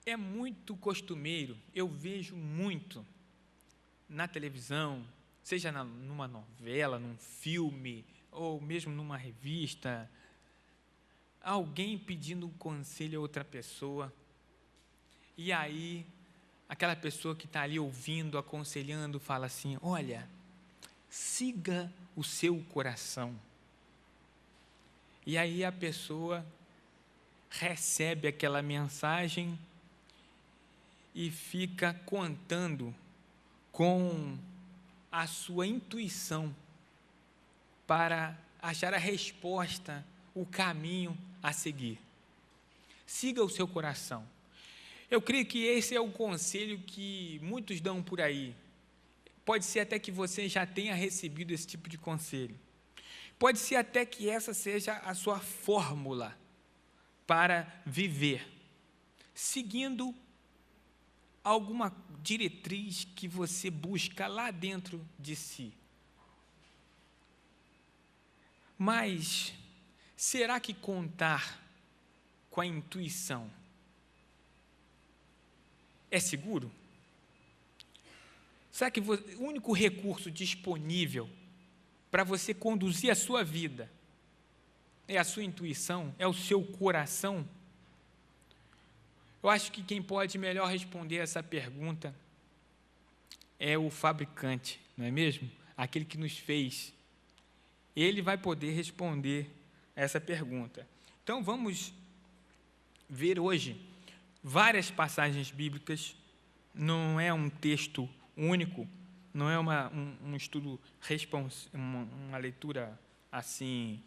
É muito costumeiro, eu vejo muito na televisão, seja numa novela, num filme, ou mesmo numa revista, alguém pedindo um conselho a outra pessoa, e aí aquela pessoa que está ali ouvindo, aconselhando, fala assim: olha, siga o seu coração. E aí a pessoa recebe aquela mensagem e fica contando com a sua intuição para achar a resposta, o caminho a seguir. Siga o seu coração. Eu creio que esse é o conselho que muitos dão por aí. Pode ser até que você já tenha recebido esse tipo de conselho. Pode ser até que essa seja a sua fórmula para viver, seguindo alguma diretriz que você busca lá dentro de si. Mas será que contar com a intuição é seguro? Será que o único recurso disponível para você conduzir a sua vida é a sua intuição, é o seu coração? Eu acho que quem pode melhor responder essa pergunta é o fabricante, não é mesmo? Aquele que nos fez. Ele vai poder responder essa pergunta. Então, vamos ver hoje várias passagens bíblicas. Não é um texto único, não é um estudo, uma leitura assim,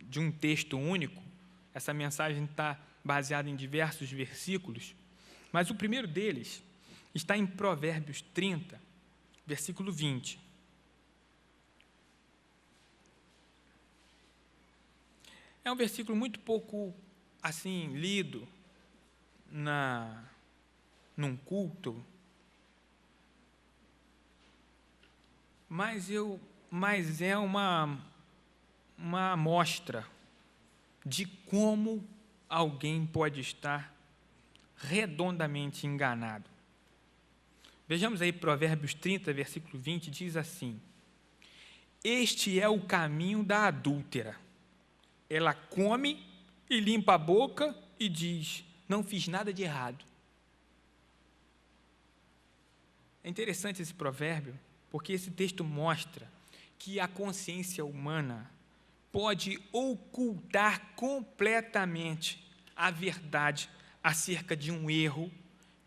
de um texto único. Essa mensagem está baseada em diversos versículos, mas o primeiro deles está em Provérbios 30, versículo 20. É um versículo muito pouco assim lido num culto, mas é uma amostra de como alguém pode estar redondamente enganado. Vejamos aí Provérbios 30, versículo 20, diz assim: este é o caminho da adúltera. Ela come e limpa a boca e diz: não fiz nada de errado. É interessante esse provérbio, porque esse texto mostra que a consciência humana pode ocultar completamente a verdade acerca de um erro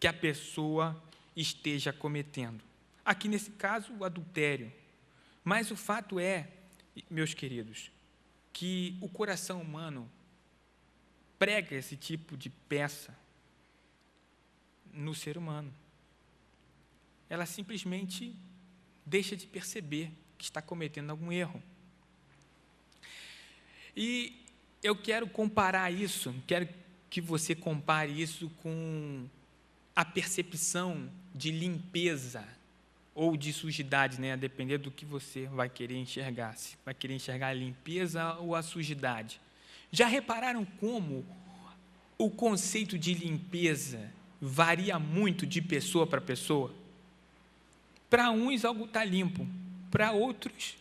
que a pessoa esteja cometendo. Aqui, nesse caso, o adultério. Mas o fato é, meus queridos, que o coração humano prega esse tipo de peça no ser humano. Ela simplesmente deixa de perceber que está cometendo algum erro. E eu quero comparar isso, quero que você compare isso com a percepção de limpeza ou de sujidade, né? A depender do que você vai querer enxergar, se vai querer enxergar a limpeza ou a sujidade. Já repararam como o conceito de limpeza varia muito de pessoa para pessoa? Para uns algo está limpo, para outros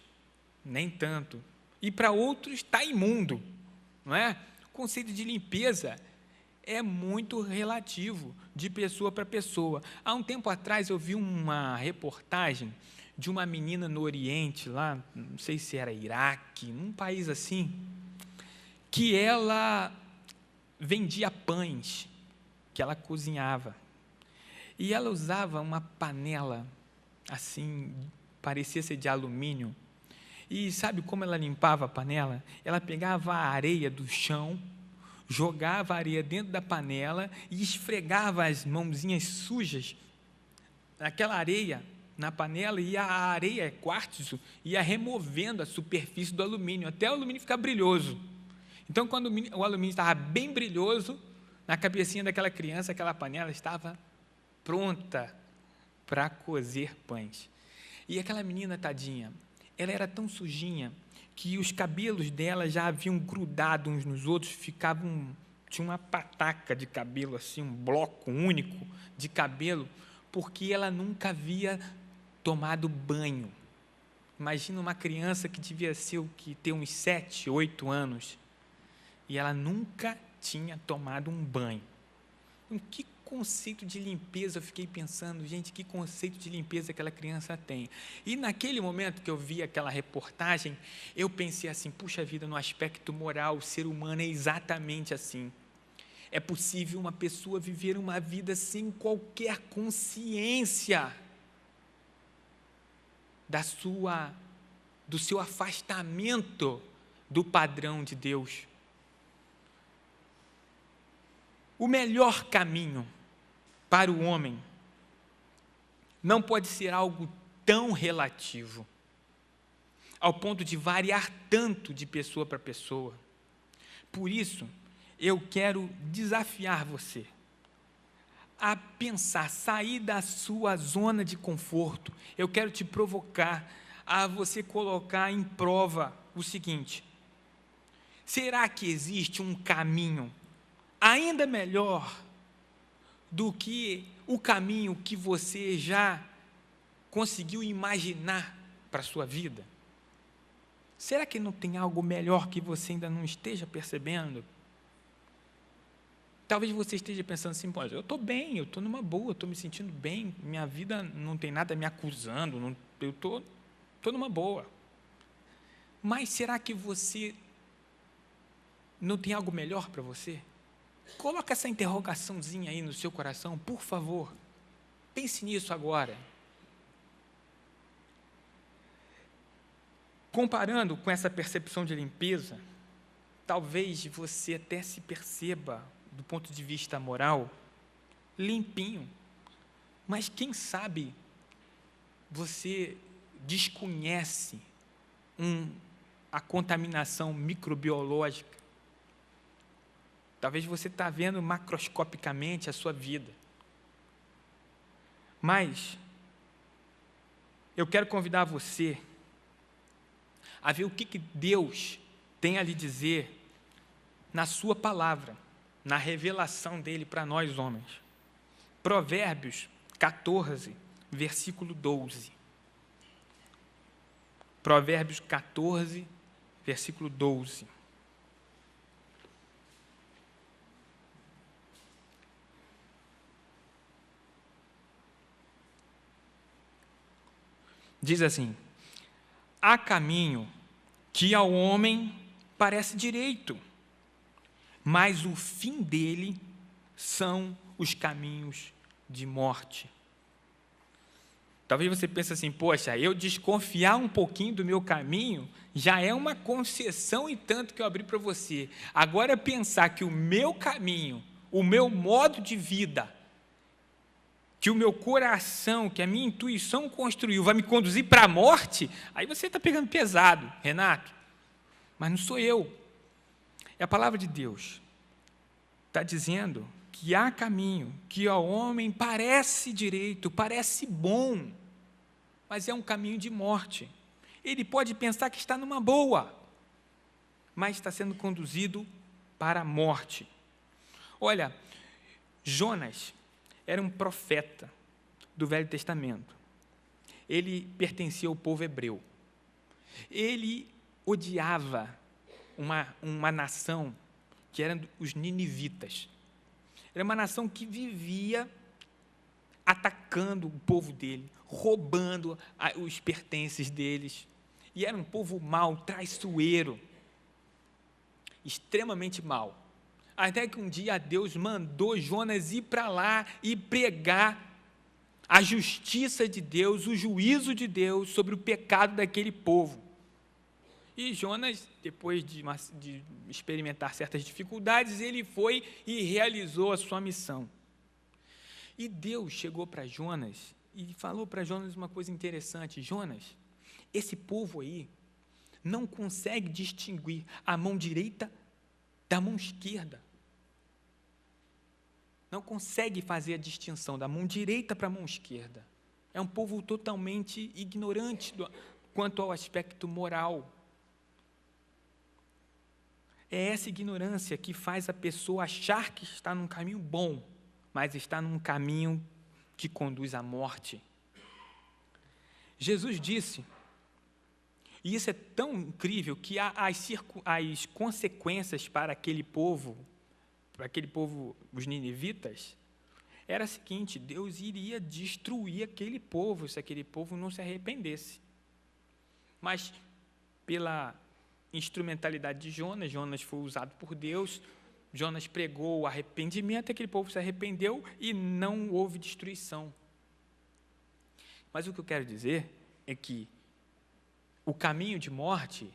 nem tanto, e para outros está imundo, não é? O conceito de limpeza é muito relativo de pessoa para pessoa. Há um tempo atrás eu vi uma reportagem de uma menina no Oriente, lá, não sei se era Iraque, num país assim, que ela vendia pães, que ela cozinhava, e ela usava uma panela, assim, parecia ser de alumínio, e sabe como ela limpava a panela? Ela pegava a areia do chão, jogava a areia dentro da panela e esfregava as mãozinhas sujas naquela areia, na panela, e a areia, quartzo, ia removendo a superfície do alumínio, até o alumínio ficar brilhoso. Então, quando o alumínio estava bem brilhoso, na cabecinha daquela criança, aquela panela estava pronta para cozer pães. E aquela menina, tadinha, ela era tão sujinha que os cabelos dela já haviam grudado uns nos outros, ficavam tinha uma pataca de cabelo, assim, um bloco único de cabelo, porque ela nunca havia tomado banho. Imagina uma criança que devia ter uns 7, 8 anos, e ela nunca tinha tomado um banho. Então, que conceito de limpeza, eu fiquei pensando, gente, que conceito de limpeza aquela criança tem. E naquele momento que eu vi aquela reportagem, eu pensei assim, puxa vida, no aspecto moral, o ser humano é exatamente assim. É possível uma pessoa viver uma vida sem qualquer consciência do seu afastamento do padrão de Deus. O melhor caminho para o homem não pode ser algo tão relativo, ao ponto de variar tanto de pessoa para pessoa. Por isso, eu quero desafiar você a pensar, sair da sua zona de conforto. Eu quero te provocar a você colocar em prova o seguinte: será que existe um caminho ainda melhor do que o caminho que você já conseguiu imaginar para a sua vida? Será que não tem algo melhor que você ainda não esteja percebendo? Talvez você esteja pensando assim, pô, eu estou bem, eu estou numa boa, estou me sentindo bem, minha vida não tem nada me acusando, eu estou numa boa. Mas será que você não tem algo melhor para você? Coloca essa interrogaçãozinha aí no seu coração, por favor. Pense nisso agora. Comparando com essa percepção de limpeza, talvez você até se perceba, do ponto de vista moral, limpinho. Mas quem sabe você desconhece a contaminação microbiológica. Talvez você está vendo macroscopicamente a sua vida. Mas eu quero convidar você a ver o que Deus tem a lhe dizer na sua palavra, na revelação dele para nós homens. Provérbios 14, versículo 12. Provérbios 14, versículo 12. Diz assim: há caminho que ao homem parece direito, mas o fim dele são os caminhos de morte. Talvez você pense assim, poxa, eu desconfiar um pouquinho do meu caminho já é uma concessão e tanto que eu abri para você. Agora pensar que o meu caminho, o meu modo de vida, que o meu coração, que a minha intuição construiu, vai me conduzir para a morte, aí você está pegando pesado, Renato. Mas não sou eu. É a palavra de Deus. Está dizendo que há caminho que ao homem parece direito, parece bom, mas é um caminho de morte. Ele pode pensar que está numa boa, mas está sendo conduzido para a morte. Olha, Jonas era um profeta do Velho Testamento. Ele pertencia ao povo hebreu. Ele odiava uma nação que eram os ninivitas. Era uma nação que vivia atacando o povo dele, roubando os pertences deles. E era um povo mau, traiçoeiro, extremamente mau. Até que um dia Deus mandou Jonas ir para lá e pregar a justiça de Deus, o juízo de Deus sobre o pecado daquele povo. E Jonas, depois de experimentar certas dificuldades, ele foi e realizou a sua missão. E Deus chegou para Jonas e falou para Jonas uma coisa interessante: Jonas, esse povo aí não consegue distinguir a mão direita da mão esquerda. Não consegue fazer a distinção da mão direita para a mão esquerda. É um povo totalmente ignorante quanto ao aspecto moral. É essa ignorância que faz a pessoa achar que está num caminho bom, mas está num caminho que conduz à morte. Jesus disse, e isso é tão incrível, que as consequências para aquele povo, os ninivitas, era a seguinte: Deus iria destruir aquele povo se aquele povo não se arrependesse. Mas, pela instrumentalidade de Jonas, Jonas foi usado por Deus, Jonas pregou o arrependimento, aquele povo se arrependeu e não houve destruição. Mas o que eu quero dizer é que o caminho de morte,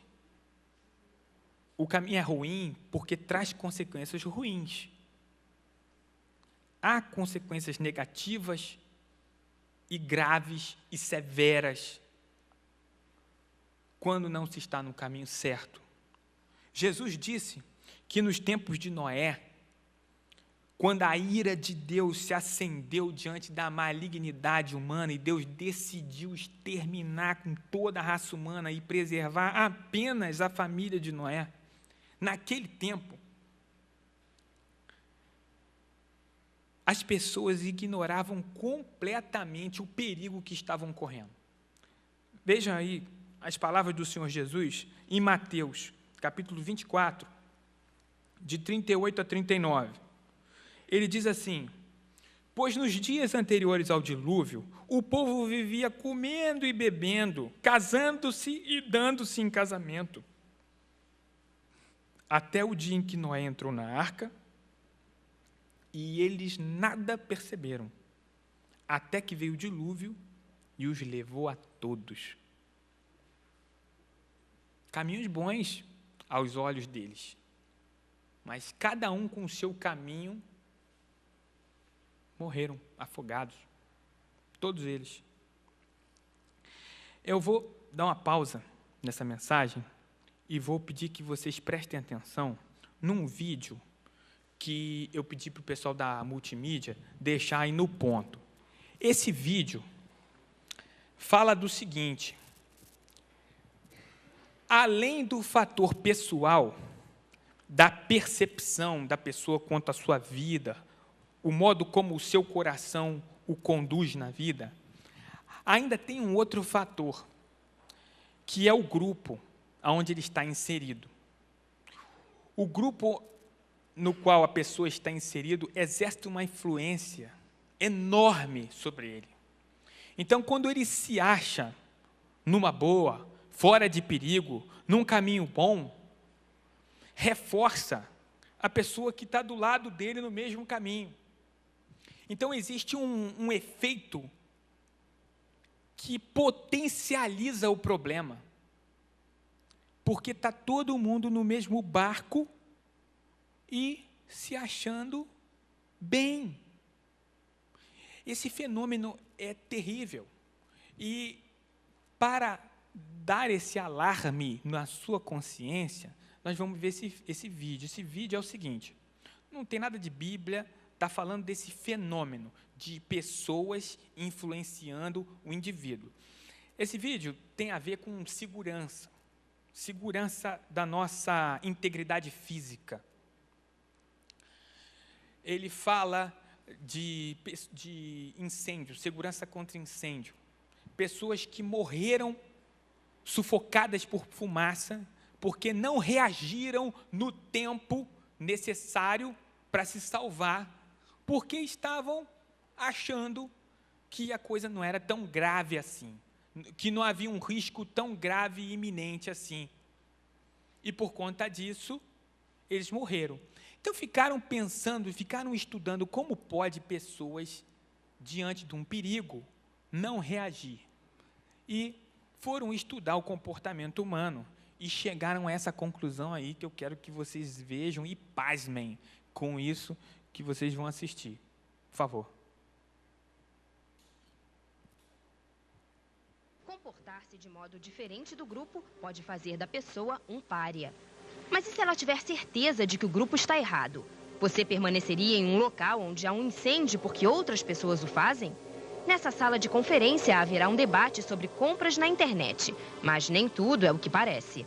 o caminho é ruim porque traz consequências ruins. Há consequências negativas e graves e severas quando não se está no caminho certo. Jesus disse que nos tempos de Noé, quando a ira de Deus se acendeu diante da malignidade humana e Deus decidiu exterminar com toda a raça humana e preservar apenas a família de Noé, naquele tempo, as pessoas ignoravam completamente o perigo que estavam correndo. Vejam aí as palavras do Senhor Jesus em Mateus, capítulo 24, de 38 a 39. Ele diz assim: pois nos dias anteriores ao dilúvio, o povo vivia comendo e bebendo, casando-se e dando-se em casamento, até o dia em que Noé entrou na arca, e eles nada perceberam, até que veio o dilúvio e os levou a todos. Caminhos bons aos olhos deles, mas cada um com o seu caminho morreram afogados, todos eles. Eu vou dar uma pausa nessa mensagem e vou pedir que vocês prestem atenção num vídeo que eu pedi para o pessoal da multimídia deixar aí no ponto. Esse vídeo fala do seguinte: além do fator pessoal, da percepção da pessoa quanto à sua vida, o modo como o seu coração o conduz na vida, ainda tem um outro fator, que é o grupo onde ele está inserido. O grupo no qual a pessoa está inserido exerce uma influência enorme sobre ele. Então, quando ele se acha numa boa, fora de perigo, num caminho bom, reforça a pessoa que está do lado dele no mesmo caminho. Então, existe um efeito que potencializa o problema, porque está todo mundo no mesmo barco e se achando bem. Esse fenômeno é terrível. E para dar esse alarme na sua consciência, nós vamos ver esse vídeo. Esse vídeo é o seguinte: não tem nada de Bíblia, está falando desse fenômeno de pessoas influenciando o indivíduo. Esse vídeo tem a ver com segurança da nossa integridade física. Ele fala de incêndio, segurança contra incêndio. Pessoas que morreram sufocadas por fumaça, porque não reagiram no tempo necessário para se salvar, porque estavam achando que a coisa não era tão grave assim, que não havia um risco tão grave e iminente assim. E por conta disso, eles morreram. Então ficaram pensando, ficaram estudando como pode pessoas, diante de um perigo, não reagir. E foram estudar o comportamento humano e chegaram a essa conclusão aí que eu quero que vocês vejam e pasmem com isso que vocês vão assistir. Por favor. Comportar-se de modo diferente do grupo pode fazer da pessoa um pária. Mas e se ela tiver certeza de que o grupo está errado? Você permaneceria em um local onde há um incêndio porque outras pessoas o fazem? Nessa sala de conferência haverá um debate sobre compras na internet, mas nem tudo é o que parece.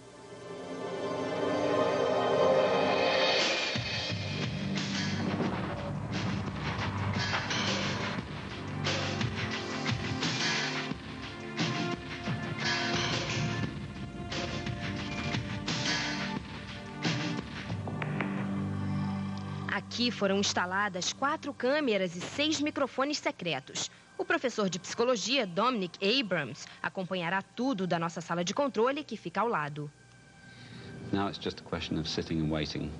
Aqui foram instaladas 4 câmeras e 6 microfones secretos. O professor de psicologia, Dominic Abrams, acompanhará tudo da nossa sala de controle, que fica ao lado. Now it's just a question of sitting and waiting.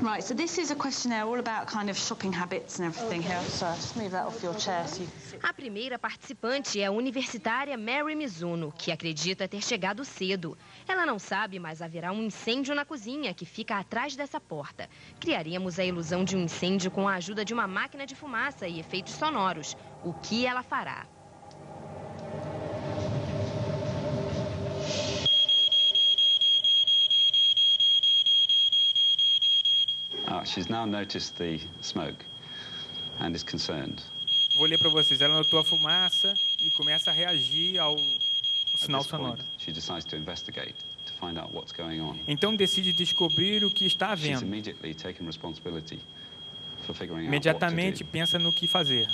Right, so this is a questionnaire all about kind of shopping habits and everything here. So just move that off your chair so you can sit. A primeira participante é a universitária Mary Mizuno, que acredita ter chegado cedo. Ela não sabe, mas haverá um incêndio na cozinha que fica atrás dessa porta. Criaríamos a ilusão de um incêndio com a ajuda de uma máquina de fumaça e efeitos sonoros. O que ela fará? She's now noticed the smoke and is concerned. Vou ler para vocês. Ela notou a fumaça e começa a reagir ao sinal sonoro. She decides to investigate to find out what's going on. Então decide descobrir o que está She's havendo. immediately taken responsibility for figuring out Imediatamente what to do. pensa no que fazer.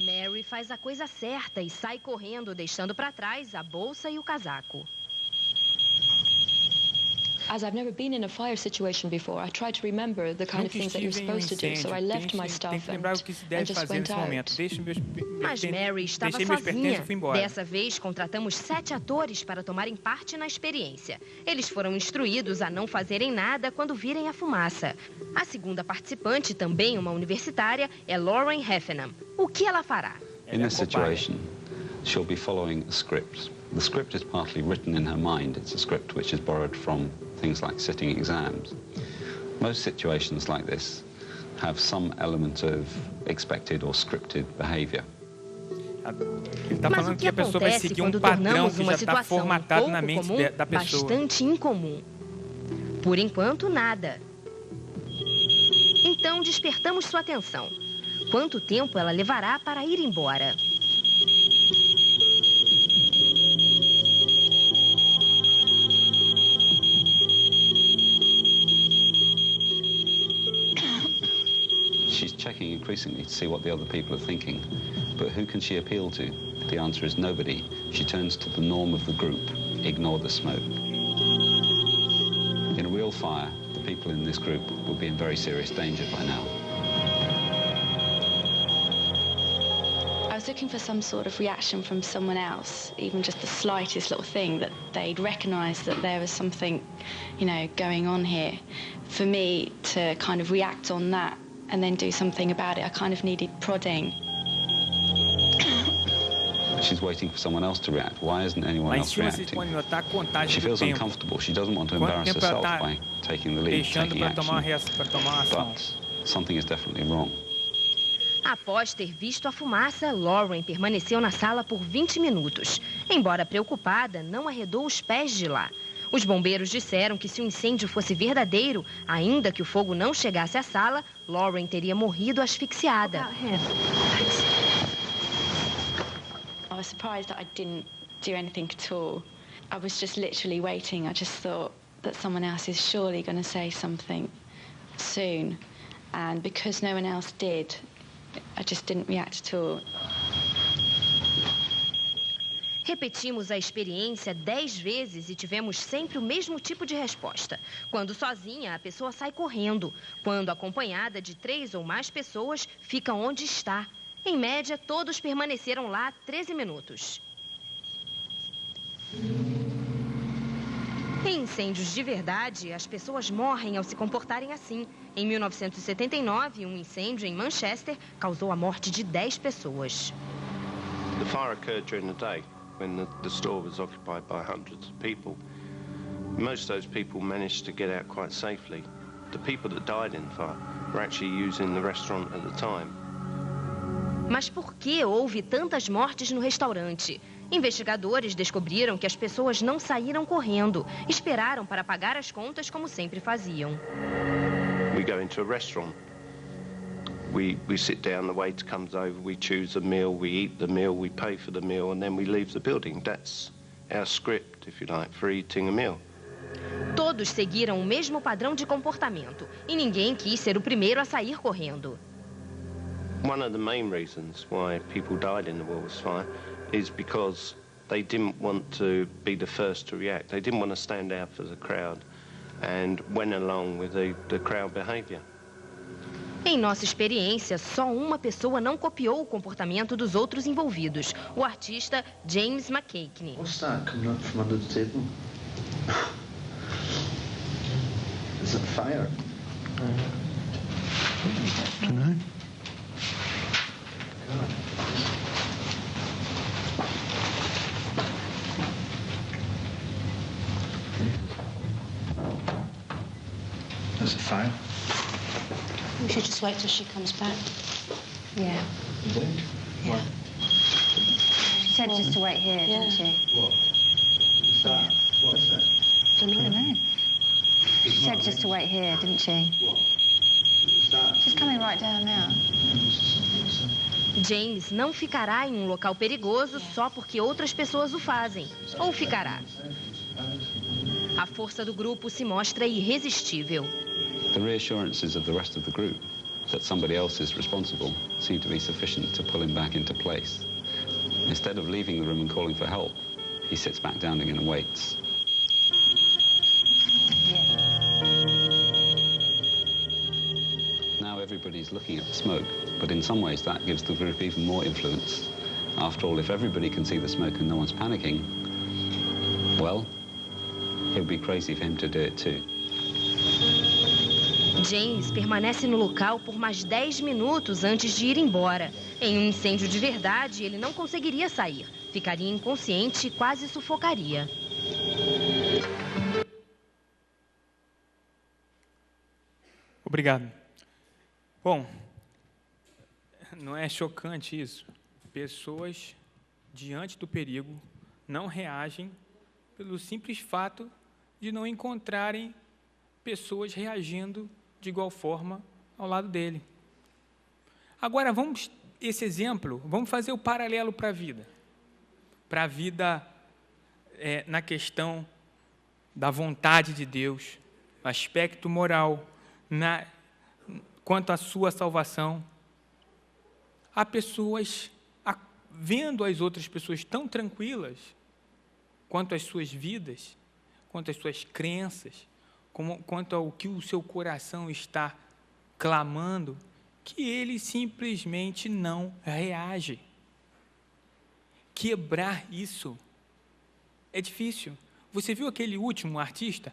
Mary faz a coisa certa e sai correndo, deixando para trás a bolsa e o casaco. As I've never been in a fire situation before, I tried to remember the kind of Nunca things that you're estive em um supposed to do, incêndio. so I left my Tem stuff que lembrar o que se and deve just fazer went nesse momento. out. Mas Mary estava deixei meus pertences e sozinha. fui embora. Dessa vez, contratamos 7 atores para tomarem parte na experiência. Eles foram instruídos a não fazerem nada quando virem a fumaça. A segunda participante, também uma universitária, é Lauren Heffernan. O que ela fará? In this situation, she'll be following a script. The script is partly written in her mind. It's a script which is borrowed from things like sitting exams. Most situations like this have some element of expected or scripted behavior. Ele está Mas o falando que que a pessoa vai acontece seguir um quando padrão tornamos que uma já está situação um formatado pouco na mente comum da pessoa. bastante incomum? Por enquanto, nada. Então, despertamos sua atenção. Quanto tempo ela levará para ir embora? She's checking increasingly to see what the other people are thinking. But who can she appeal to? The answer is nobody. She turns to the norm of the group. Ignore the smoke. In a real fire, the people in this group would be in very serious danger by now. I was looking for some sort of reaction from someone else, even just the slightest little thing that they'd recognise that there was something, going on here. For me to kind of react on that and then do something about it, I kind of needed prodding. She's waiting for someone else to react. Why isn't anyone Lá em else cima vocês reacting? podem notar a contagem She do feels tempo. uncomfortable. She doesn't want to Quanto embarrass tempo ela herself está by taking the lead, deixando taking para tomar action. uma ação? But something is definitely wrong. Após ter visto a fumaça, Lauren permaneceu na sala por 20 minutos. Embora preocupada, não arredou os pés de lá. Os bombeiros disseram que se o incêndio fosse verdadeiro, ainda que o fogo não chegasse à sala, Lauren teria morrido asfixiada. I was surprised that I didn't do anything at all. I was just literally waiting. I just thought that someone else is surely going to say something soon. And because no one else did, I just didn't react at all. Repetimos a experiência 10 vezes e tivemos sempre o mesmo tipo de resposta. Quando sozinha, a pessoa sai correndo. Quando acompanhada de 3 ou mais pessoas, fica onde está. Em média, todos permaneceram lá 13 minutos. Em incêndios de verdade, as pessoas morrem ao se comportarem assim. Em 1979, um incêndio em Manchester causou a morte de 10 pessoas. The fire occurred during the day when the store was occupied by hundreds of people. Most of those people managed to get out quite safely. The people that died in the fire were actually using the restaurant at the time. Mas por que houve tantas mortes no restaurante? Investigadores descobriram que as pessoas não saíram correndo, esperaram para pagar as contas como sempre faziam. We go into a restaurant. We sit down, the waiter comes over, we choose a meal, we eat the meal, we pay for the meal, and then we leave the building. That's our script, if you like, for eating a meal. Todos seguiram o mesmo padrão de comportamento e ninguém quis ser o primeiro a sair correndo. One of the main reasons why people died in the Woolworths fire is because they didn't want to be the first to react. They didn't want to stand out for the crowd and went along with the crowd behavior. Em nossa experiência, só uma pessoa não copiou o comportamento dos outros envolvidos, o artista James McKechnie. What's that coming up from under the table? Is it fire? I don't know. There's a fire. We should just wait till she comes back. Yeah. You think? Yeah. She said just to wait here, didn't she? What? Is that? What is that? I don't know. She said just to wait here, didn't she? What? Is that? She's coming right down now. James não ficará em um local perigoso só porque outras pessoas o fazem. Ou ficará? A força do grupo se mostra irresistível. The reassurances of the rest of the group that somebody else is responsible seem to be sufficient to pull him back into place. Instead of leaving the room and calling for help, he sits back down again and waits. Now everybody's looking at the smoke, but in some ways that gives the group even more influence. After all, if everybody can see the smoke and no one's panicking, well, it would be crazy for him to do it too. James permanece no local por mais 10 minutos antes de ir embora. Em um incêndio de verdade, ele não conseguiria sair. Ficaria inconsciente e quase sufocaria. Obrigado. Bom, não é chocante isso? Pessoas, diante do perigo, não reagem pelo simples fato de não encontrarem pessoas reagindo de igual forma ao lado dele. Agora, esse exemplo, vamos fazer o paralelo para a vida. Para a vida na questão da vontade de Deus, no aspecto moral, quanto à sua salvação. Há pessoas, vendo as outras pessoas tão tranquilas, quanto às suas vidas, quanto às suas crenças, quanto ao que o seu coração está clamando, que ele simplesmente não reage. Quebrar isso é difícil. Você viu aquele último artista?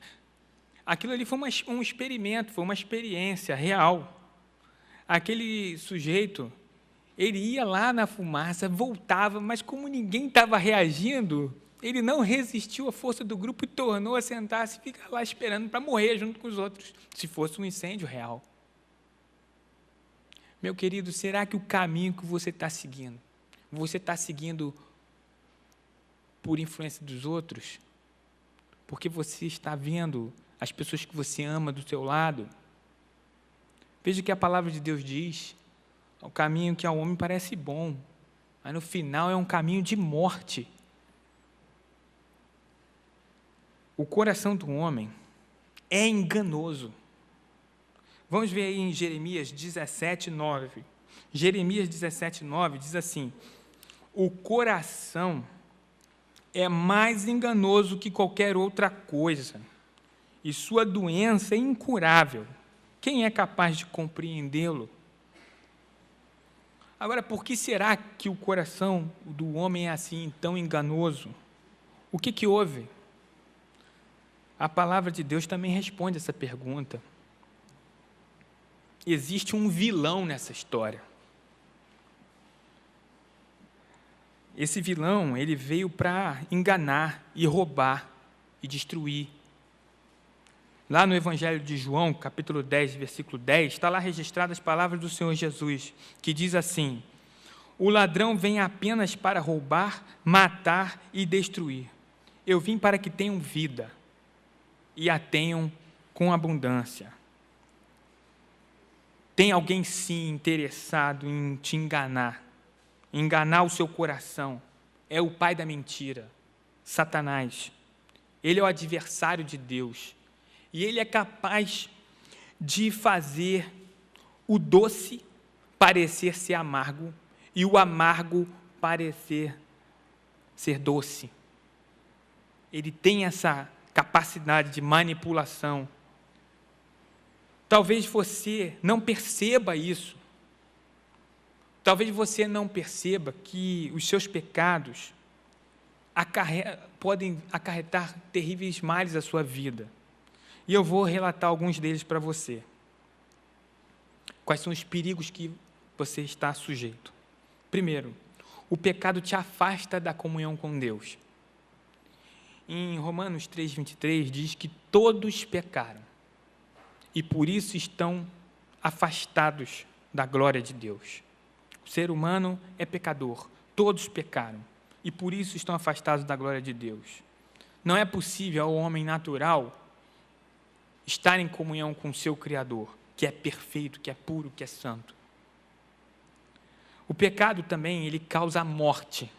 Aquilo ali foi um experimento, foi uma experiência real. Aquele sujeito, ele ia lá na fumaça, voltava, mas como ninguém estava reagindo, ele não resistiu à força do grupo e tornou a sentar-se e ficar lá esperando para morrer junto com os outros, se fosse um incêndio real. Meu querido, será que o caminho que você está seguindo por influência dos outros? Porque você está vendo as pessoas que você ama do seu lado? Veja o que a palavra de Deus diz. O caminho que ao homem parece bom, mas no final é um caminho de morte. O coração do homem é enganoso. Vamos ver aí em Jeremias 17:9. Jeremias 17:9 diz assim: o coração é mais enganoso que qualquer outra coisa, e sua doença é incurável. Quem é capaz de compreendê-lo? Agora, por que será que o coração do homem é assim, tão enganoso? O que houve? A palavra de Deus também responde essa pergunta. Existe um vilão nessa história. Esse vilão, ele veio para enganar e roubar e destruir. Lá no Evangelho de João, capítulo 10, versículo 10, está lá registradas as palavras do Senhor Jesus, que diz assim: o ladrão vem apenas para roubar, matar e destruir. Eu vim para que tenham vida e a tenham com abundância. Tem alguém sim interessado em te enganar o seu coração. É o pai da mentira, Satanás. Ele é o adversário de Deus. E ele é capaz de fazer o doce parecer ser amargo e o amargo parecer ser doce. Ele tem essa capacidade de manipulação. Talvez você não perceba isso. Talvez você não perceba que os seus pecados podem acarretar terríveis males à sua vida. E eu vou relatar alguns deles para você. Quais são os perigos que você está sujeito? Primeiro, o pecado te afasta da comunhão com Deus. Em Romanos 3:23 diz que todos pecaram e por isso estão afastados da glória de Deus. O ser humano é pecador, todos pecaram e por isso estão afastados da glória de Deus. Não é possível ao homem natural estar em comunhão com o seu Criador, que é perfeito, que é puro, que é santo. O pecado também, ele causa a morte.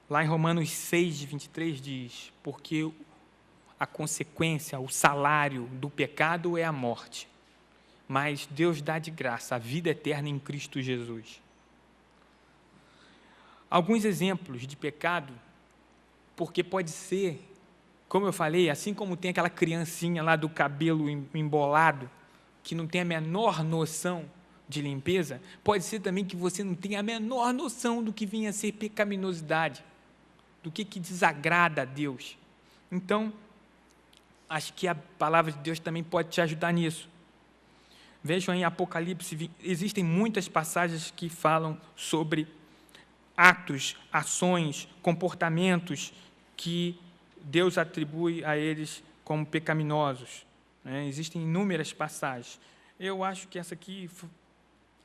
Lá em Romanos 6:23 diz, porque a consequência, o salário do pecado é a morte. Mas Deus dá de graça a vida eterna em Cristo Jesus. Alguns exemplos de pecado, porque pode ser, como eu falei, assim como tem aquela criancinha lá do cabelo embolado, que não tem a menor noção de limpeza, pode ser também que você não tenha a menor noção do que vinha a ser pecaminosidade, do que desagrada a Deus. Então, acho que a palavra de Deus também pode te ajudar nisso. Vejam em Apocalipse, existem muitas passagens que falam sobre atos, ações, comportamentos que Deus atribui a eles como pecaminosos. Existem inúmeras passagens. Eu acho que essa aqui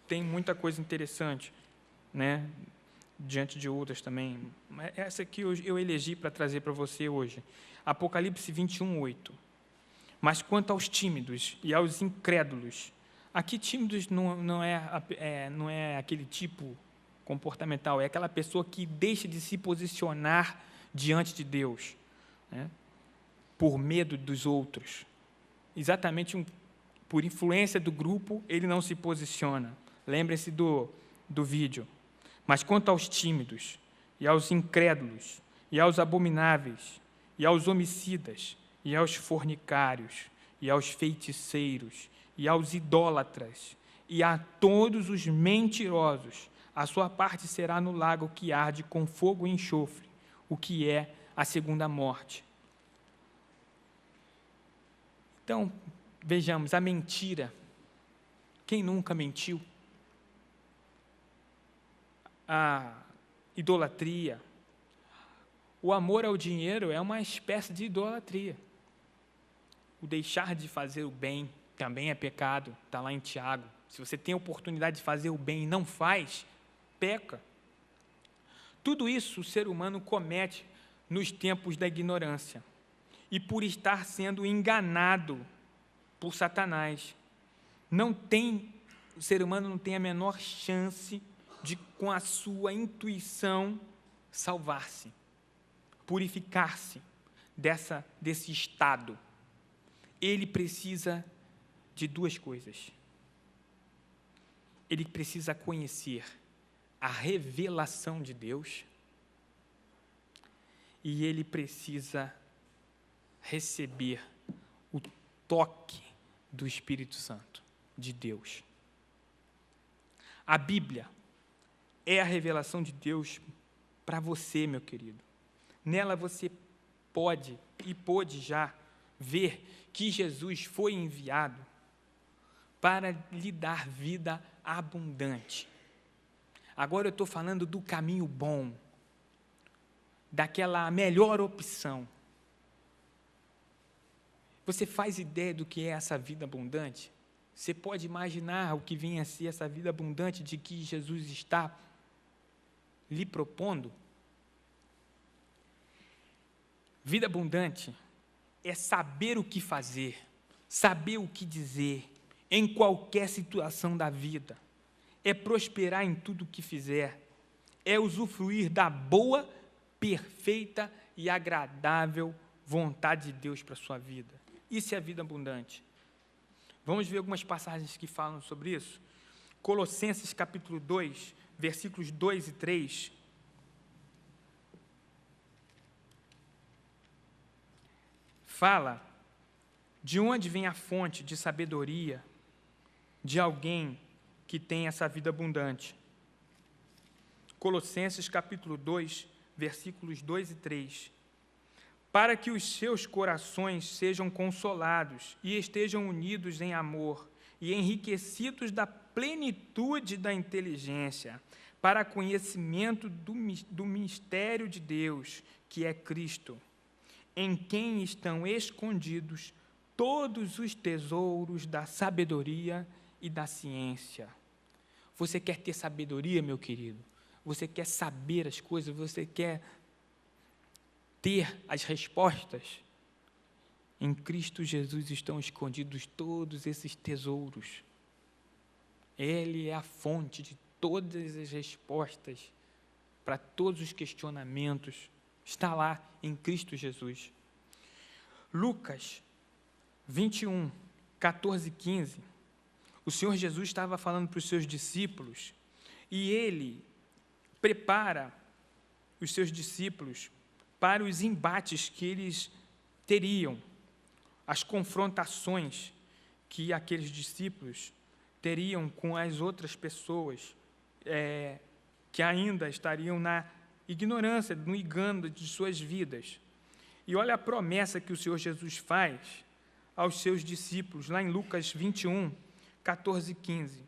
tem muita coisa interessante, diante de outras também. Essa aqui eu elegi para trazer para você hoje. Apocalipse 21:8. Mas quanto aos tímidos e aos incrédulos, aqui tímidos não é aquele tipo comportamental, é aquela pessoa que deixa de se posicionar diante de Deus, por medo dos outros. Exatamente por influência do grupo, ele não se posiciona. Lembrem-se do vídeo. Mas quanto aos tímidos, e aos incrédulos, e aos abomináveis, e aos homicidas, e aos fornicários, e aos feiticeiros, e aos idólatras, e a todos os mentirosos, a sua parte será no lago que arde com fogo e enxofre, o que é a segunda morte. Então, vejamos, a mentira. Quem nunca mentiu? A idolatria. O amor ao dinheiro é uma espécie de idolatria. O deixar de fazer o bem também é pecado, está lá em Tiago. Se você tem a oportunidade de fazer o bem e não faz, peca. Tudo isso o ser humano comete nos tempos da ignorância e por estar sendo enganado por Satanás. O ser humano não tem a menor chance de, com a sua intuição, salvar-se, purificar-se desse estado. Ele precisa de duas coisas. Ele precisa conhecer a revelação de Deus e ele precisa receber o toque do Espírito Santo, de Deus. A Bíblia é a revelação de Deus para você, meu querido. Nela você pode e pôde já ver que Jesus foi enviado para lhe dar vida abundante. Agora eu estou falando do caminho bom, daquela melhor opção. Você faz ideia do que é essa vida abundante? Você pode imaginar o que vem a ser essa vida abundante de que Jesus está lhe propondo? Vida abundante é saber o que fazer, saber o que dizer, em qualquer situação da vida. É prosperar em tudo o que fizer. É usufruir da boa, perfeita e agradável vontade de Deus para a sua vida. Isso é a vida abundante. Vamos ver algumas passagens que falam sobre isso? Colossenses capítulo 2, versículos 2 e 3. fala de onde vem a fonte de sabedoria de alguém que tem essa vida abundante. Colossenses capítulo 2, versículos 2 e 3. Para que os seus corações sejam consolados e estejam unidos em amor e enriquecidos da plenitude da inteligência, para conhecimento do mistério de Deus, que é Cristo, em quem estão escondidos todos os tesouros da sabedoria e da ciência. Você quer ter sabedoria, meu querido? Você quer saber as coisas? Você quer ter as respostas? Em Cristo Jesus estão escondidos todos esses tesouros. Ele é a fonte de todas as respostas para todos os questionamentos. Está lá em Cristo Jesus. Lucas 21, 14 e 15. O Senhor Jesus estava falando para os seus discípulos e ele prepara os seus discípulos para os embates que eles teriam, as confrontações que aqueles discípulos teriam com as outras pessoas que ainda estariam na ignorância, no engano de suas vidas. E olha a promessa que o Senhor Jesus faz aos seus discípulos, lá em Lucas 21, 14 e 15.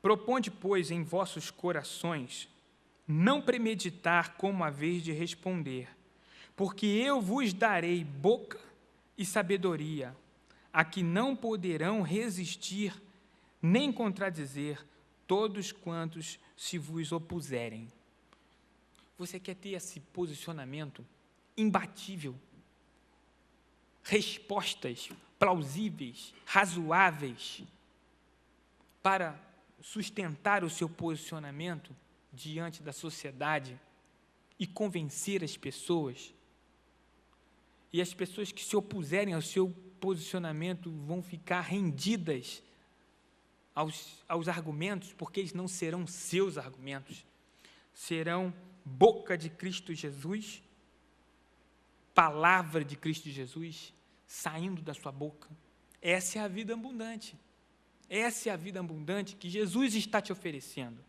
Proponde, pois, em vossos corações não premeditar como a vez de responder, porque eu vos darei boca e sabedoria, a que não poderão resistir nem contradizer todos quantos se vos opuserem. Você quer ter esse posicionamento imbatível? Respostas plausíveis, razoáveis, para sustentar o seu posicionamento diante da sociedade e convencer as pessoas? E as pessoas que se opuserem ao seu posicionamento vão ficar rendidas aos argumentos, porque eles não serão seus argumentos, serão boca de Cristo Jesus, palavra de Cristo Jesus, saindo da sua boca. Essa é a vida abundante. Essa é a vida abundante que Jesus está te oferecendo.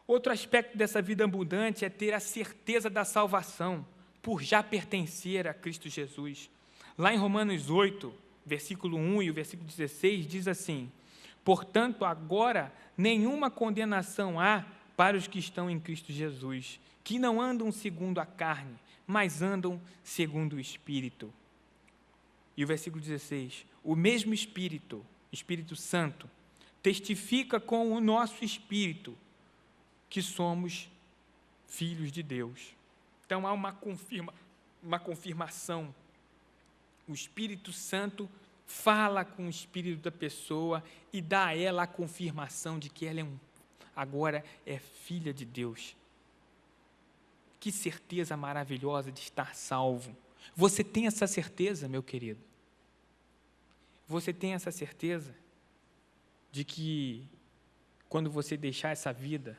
Outro aspecto dessa vida abundante é ter a certeza da salvação, por já pertencer a Cristo Jesus. Lá em Romanos 8, versículo 1 e o versículo 16, diz assim: portanto, agora nenhuma condenação há para os que estão em Cristo Jesus, que não andam segundo a carne, mas andam segundo o Espírito. E o versículo 16, o mesmo Espírito, Espírito Santo, testifica com o nosso Espírito que somos filhos de Deus. Então há uma confirmação. O Espírito Santo fala com o espírito da pessoa e dá a ela a confirmação de que ela agora é filha de Deus. Que certeza maravilhosa de estar salvo. Você tem essa certeza, meu querido? Você tem essa certeza de que quando você deixar essa vida,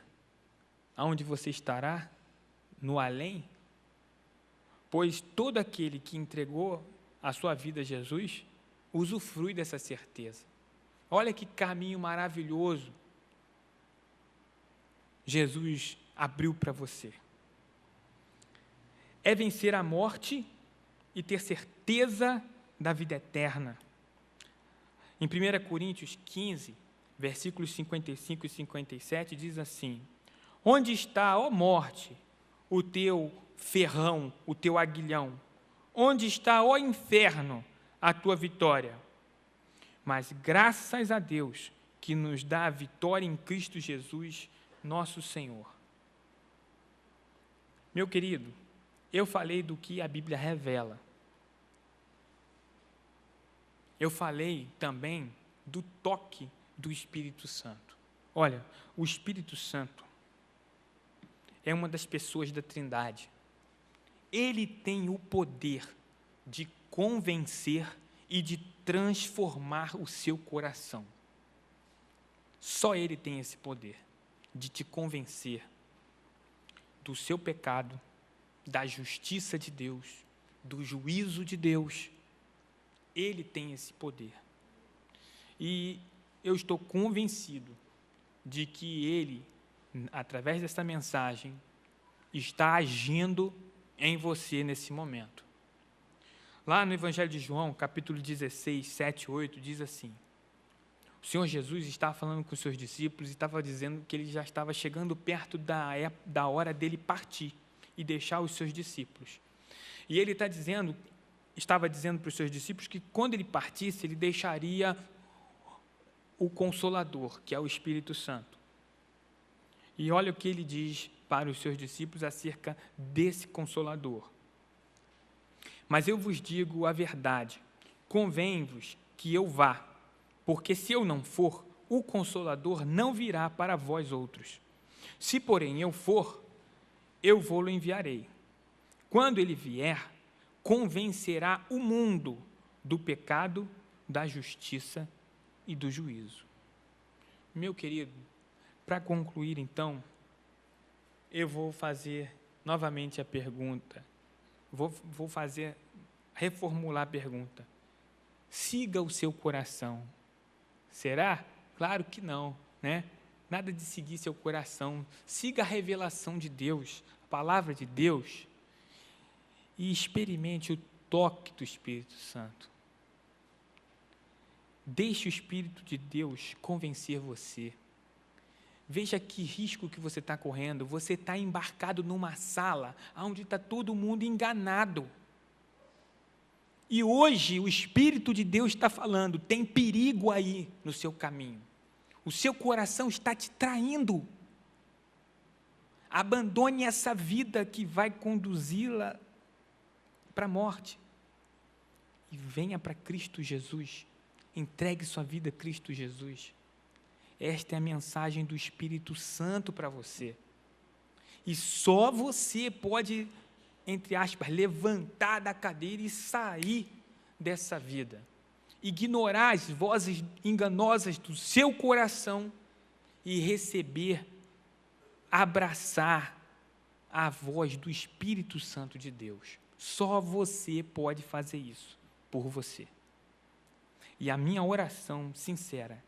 aonde você estará? No além? Pois todo aquele que entregou a sua vida a Jesus, usufrui dessa certeza. Olha que caminho maravilhoso Jesus abriu para você. É vencer a morte e ter certeza da vida eterna. Em 1 Coríntios 15, versículos 55 e 57, diz assim: onde está, ó morte, o teu ferrão, o teu aguilhão? Onde está, ó inferno, a tua vitória? Mas graças a Deus que nos dá a vitória em Cristo Jesus, nosso Senhor. Meu querido, eu falei do que a Bíblia revela. Eu falei também do toque do Espírito Santo. Olha, o Espírito Santo é uma das pessoas da Trindade. Ele tem o poder de convencer e de transformar o seu coração. Só Ele tem esse poder de te convencer do seu pecado, da justiça de Deus, do juízo de Deus. Ele tem esse poder. E eu estou convencido de que Ele, através dessa mensagem, está agindo em você nesse momento. Lá no Evangelho de João, capítulo 16, 7 e 8, diz assim: o Senhor Jesus estava falando com os seus discípulos e estava dizendo que ele já estava chegando perto da hora dele partir e deixar os seus discípulos. E ele estava dizendo para os seus discípulos que quando ele partisse, ele deixaria o Consolador, que é o Espírito Santo. E olha o que ele diz para os seus discípulos acerca desse Consolador. Mas eu vos digo a verdade, convém-vos que eu vá, porque se eu não for, o Consolador não virá para vós outros. Se, porém, eu for, eu vou-lo enviarei. Quando ele vier, convencerá o mundo do pecado, da justiça e do juízo. Meu querido, para concluir, então, eu vou fazer novamente a pergunta. Vou reformular a pergunta. Siga o seu coração. Será? Claro que não, né? Nada de seguir seu coração. Siga a revelação de Deus, a palavra de Deus, e experimente o toque do Espírito Santo. Deixe o Espírito de Deus convencer você. Veja que risco que você está correndo. Você está embarcado numa sala onde está todo mundo enganado. E hoje o Espírito de Deus está falando, tem perigo aí no seu caminho. O seu coração está te traindo. Abandone essa vida que vai conduzi-la para a morte. E venha para Cristo Jesus. Entregue sua vida a Cristo Jesus. Esta é a mensagem do Espírito Santo para você. E só você pode, entre aspas, levantar da cadeira e sair dessa vida. Ignorar as vozes enganosas do seu coração e receber, abraçar a voz do Espírito Santo de Deus. Só você pode fazer isso por você. E a minha oração sincera